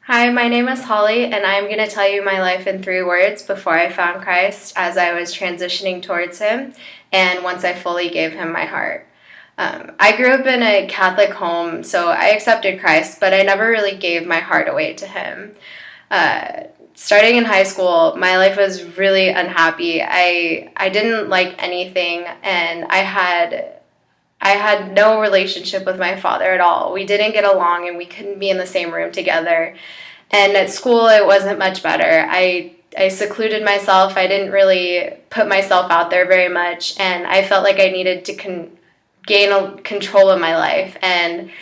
Hi, my name is Holly, and I'm going to tell you my life in 3 words before I found Christ, as I was transitioning towards Him, and once I fully gave Him my heart. I grew up in a Catholic home, so I accepted Christ, but I never really gave my heart away to Him. Starting in high school, my life was really unhappy. I didn't like anything, and I had no relationship with my father at all. We didn't get along, and we couldn't be in the same room together. And at school, it wasn't much better. I secluded myself. I didn't really put myself out there very much, and I felt like I needed to gain control of my life. And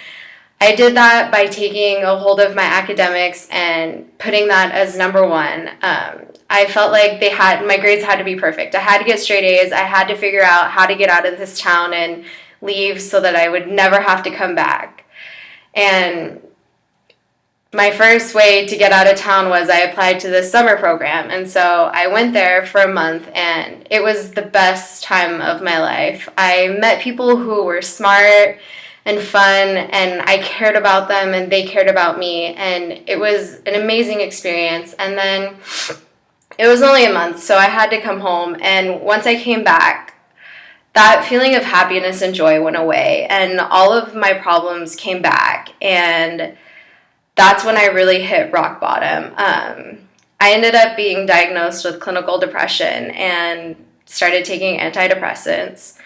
I did that by taking a hold of my academics and putting that as number one. I felt like my grades had to be perfect. I had to get straight A's. I had to figure out how to get out of this town and leave so that I would never have to come back. And my first way to get out of town was I applied to this summer program. And so I went there for a month, and it was the best time of my life. I met people who were smart and fun, and I cared about them, and they cared about me. And it was an amazing experience. And then it was only a month, so I had to come home. And once I came back, that feeling of happiness and joy went away, and all of my problems came back. And that's when I really hit rock bottom. I ended up being diagnosed with clinical depression and started taking antidepressants.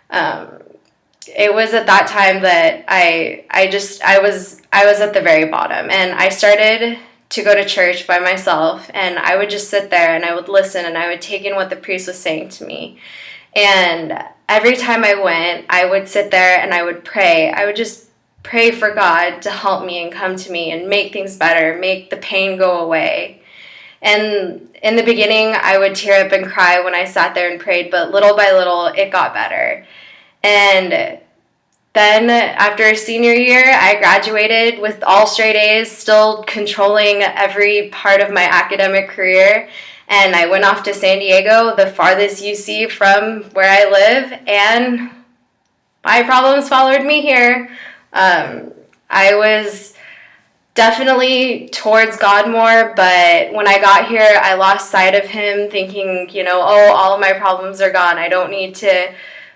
It was at that time that I was at the very bottom, and I started to go to church by myself, and I would just sit there and I would listen, and I would take in what the priest was saying to me. And every time I went, I would sit there and I would pray. I would just pray for God to help me and come to me and make things better, make the pain go away. And in the beginning, I would tear up and cry when I sat there and prayed, but little by little, it got better. And then after senior year, I graduated with all straight A's, still controlling every part of my academic career. And I went off to San Diego, the farthest UC from where I live, and my problems followed me here. I was definitely towards God more, but when I got here, I lost sight of Him, thinking, all of my problems are gone. I don't need to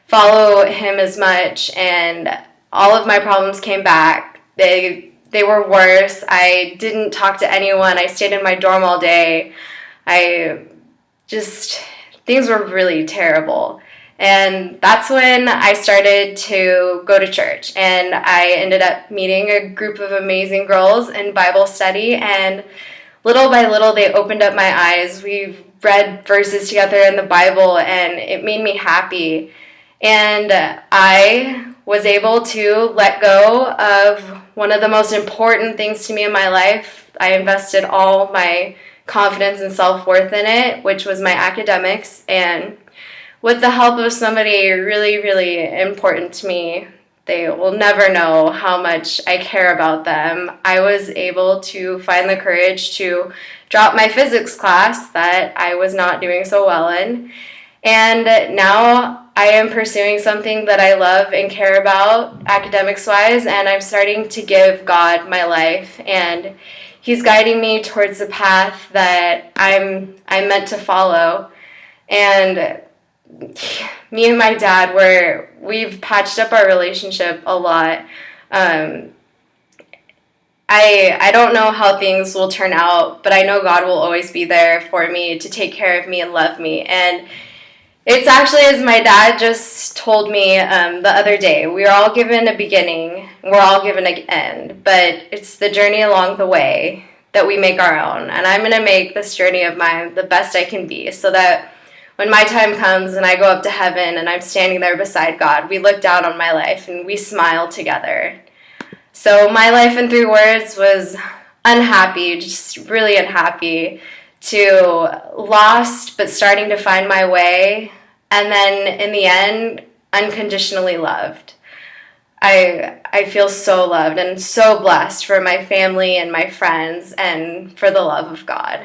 follow Him as much, and all of my problems came back. They were worse. I didn't talk to anyone. I stayed in my dorm all day. Things were really terrible. And that's when I started to go to church, and I ended up meeting a group of amazing girls in Bible study, and little by little they opened up my eyes. We read verses together in the Bible, and it made me happy. And I was able to let go of one of the most important things to me in my life. I invested all my confidence and self-worth in it, which was my academics, and with the help of somebody really, really important to me, they will never know how much I care about them, I was able to find the courage to drop my physics class that I was not doing so well in. And now I am pursuing something that I love and care about academics-wise, and I'm starting to give God my life, and He's guiding me towards the path that I'm meant to follow. And me and my dad, we've patched up our relationship a lot. I don't know how things will turn out, but I know God will always be there for me to take care of me and love me. And it's actually, as my dad just told me the other day, we are all given a beginning, we're all given an end, but it's the journey along the way that we make our own. And I'm going to make this journey of mine the best I can be, so that when my time comes and I go up to heaven and I'm standing there beside God, we look down on my life and we smile together. So my life in 3 words was unhappy, just really unhappy, to lost but starting to find my way, and then in the end, unconditionally loved. I feel so loved and so blessed for my family and my friends and for the love of God.